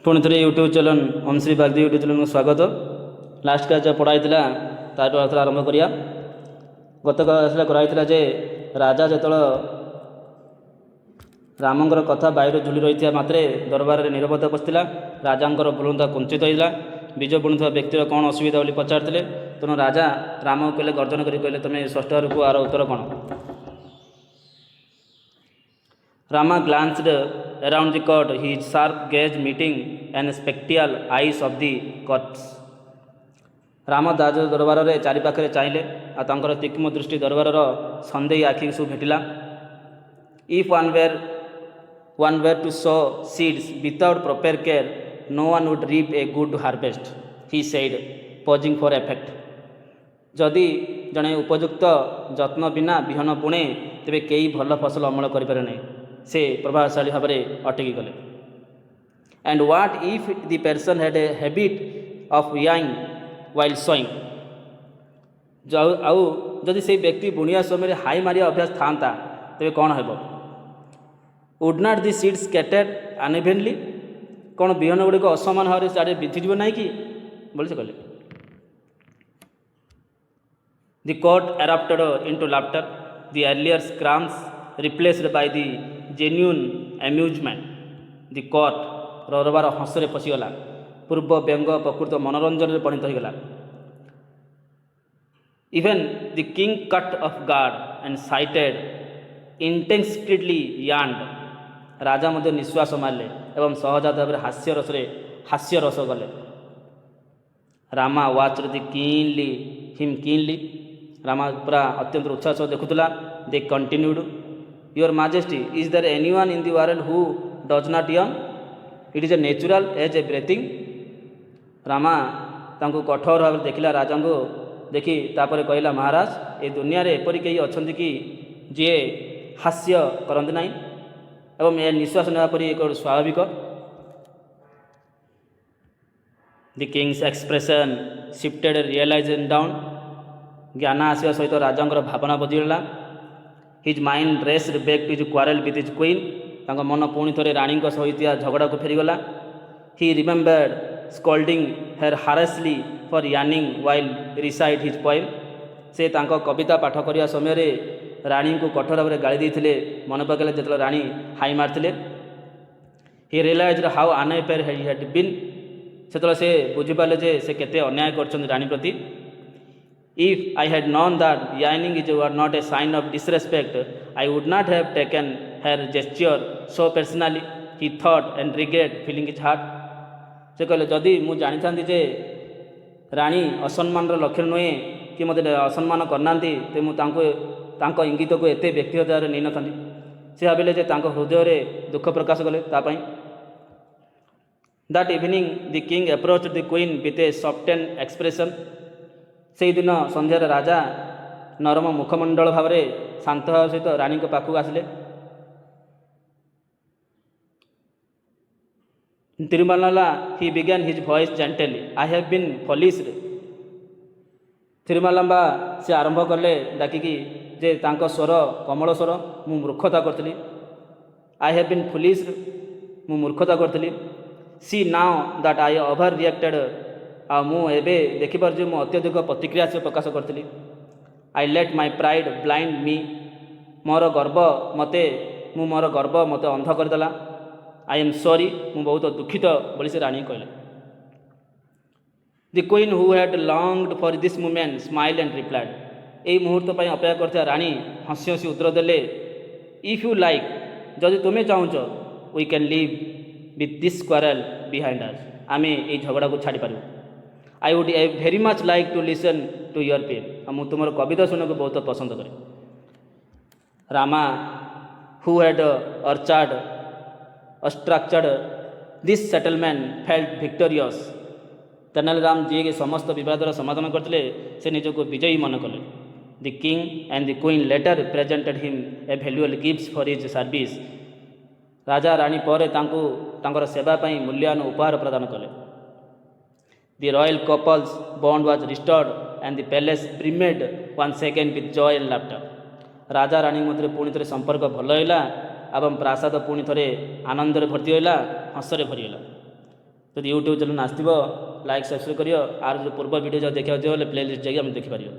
पुणी थे YouTube channel ओम Shri Bagdi YouTube channel को स्वागत। लास्ट क्लास जो पढ़ाई तार आरंभ करिया। गत क्लास कराई जे राजा जो रामंकर कथा बायु झुली रही मात्रे दरबार में नीरवता बसला। राजांकर भूलता कुंचित होता। बीज बुणुवा व्यक्तिर कौन असुविधा बोली पचारते। तेणु राजा राम कहले गर्जन कर कहले तुम्हें षष्ठ को आर उत्तर कौन। Rama glanced around the court, his sharp gaze meeting and spectral eyes of the courts. Ram दाज दरबार में चारिपाखे चाहिए आर तीक्ष्म दृष्टि दरबार सन्देही आखि सब भेटिला। If one were to sow seeds without proper care, no one would reap a good harvest, he said, pausing for effect. जदि जड़े उपयुक्त जत्न बिना विहन बुणे तेरे कई भल फसल अमल करें नहीं। से प्रभावशाली भाव में अटकी गले। And what if the person had a habit of yawning while sewing. आउ जदि से व्यक्ति बुणिया समय हाई मारिया अभ्यास था तेरे कौन है। Would not the seeds scattered unevenly. कौन विहन गुड़िक असमान भाव में साड़े बिथिज ना कि बोले से कहले। The court erupted into laughter, the earlier scrims replaced by the genuine amusement. The court ररबार हसरे पशिगला। पूर्व व्यंग प्रकृत मनोरंजन में परिणत होगला। Even the king cut off guard and cited intensely yawned. राजा मध्य निश्वास मारले एवं सहजात भाव हास्य रस गले। Rama watched the him keenly. Rama पूरा अत्यंत उत्साह सह देखुला। They continued, Your Majesty, is there anyone in the world who does not yawn? It is a natural as a breathing. Rama तांको कठोर भाव देखिला। राजा को देखी तापर कहला, महाराज ए दुनिया रे एपरी कई अच्छा कि जी हास्य करते ना एवं ए निश्वास नेवा परी एक स्वाभाविक। The king's expression shifted realization down. ज्ञान आसवा सहित राजा भावना बदलला। His mind raced back to his quarrel with his queen. तांको मन पुणी थे राणी सहित झगड़ा को फेरीगला। He remembered scolding her harshly for yawning while recite his poem. से तांको कविता पाठ करने समय राणी को कठोर भाव में गाड़ी देते मन पकड़े जो राणी हाई मारते। He realized how unfair he had been. से बुझीपारे जे से केते अन्याय कर राणी प्रति। If I had known that yarning was not a sign of disrespect, I would not have taken her gesture so personally, he thought and regret feeling his heart. से कहले जदि मु जानी था जे राणी असम्मान लक्षण नुहे कि मत असम्मान करना तो मुझे इंगित को एत व्यक्तिगत नहीं न था। से भाविले जे हृदय में दुख प्रकाश कले। That evening the king approached the queen with a soften expression. से दिन संध्यार राजा नरम मुखमंडल भाव में शांत भाव सहित राणी पाखक आसिले। Tirumala he began his voice gently, I have been foolish. Tirumalamba से आरंभ कले डाकिकी जे तांको स्वर कमल स्वर, मु मूर्खता करतली। आई हैव बीन फॉलिश्ड, मु मूर्खता करतली। See now that I overreacted. आ मुझे देखिपार मु अत्यधिक प्रतिक्रियाशील प्रकाश करी। I let my pride blind me. मोर गर्व मते अंध करदेला। आई एम सॉरी, मु बहुत दुखित बोली से राणी कहले। The queen who had longed for this moment smile and replied. यही मुहूर्त पर अपेक्षा करता राणी हसी हसी उत्तर देले, इफ यू लाइक, जदि तुम्हें चाहूच, we can live with this quarrel behind us. आमे ये झगड़ा को छाड़ी पारू। I would very much like to listen to your pen. मु तुम कविता शुणा को बहुत पसंद करे। Rama who had structured this settlement felt victorious. Tenaliram ji के समस्त विवादर समाधान करते से निजक विजयी मन कले। The king and the queen later presented him a valuable gifts for his service. राजा राणी पर सेवा मूल्यवान उपहार प्रदान कले। The royal couple's bond was restored and the palace brimmed once again with joy and laughter. Raja Rani मध्य पुणी थे संपर्क भल होगा एवं प्रासाद पुणी थे आनंद भर्ती होगा, हसरे भरीगला। ଯଦି ୟୁଟ୍ୟୁବ୍ ଚ୍ୟାନେଲ୍ ଆସିଥିବ ଲାଇକ୍ ସବସ୍କ୍ରାଇବ୍ କରିବ। ଆର ଯେଉଁ ପୂର୍ବ ଭିଡ଼ିଓ ଯାହା ଦେଖିବାକୁ ଯିବ ବୋଲେ ପ୍ଲେ ଲିଷ୍ଟ ଯାଇକି ଆମେ ଦେଖିପାରିବ।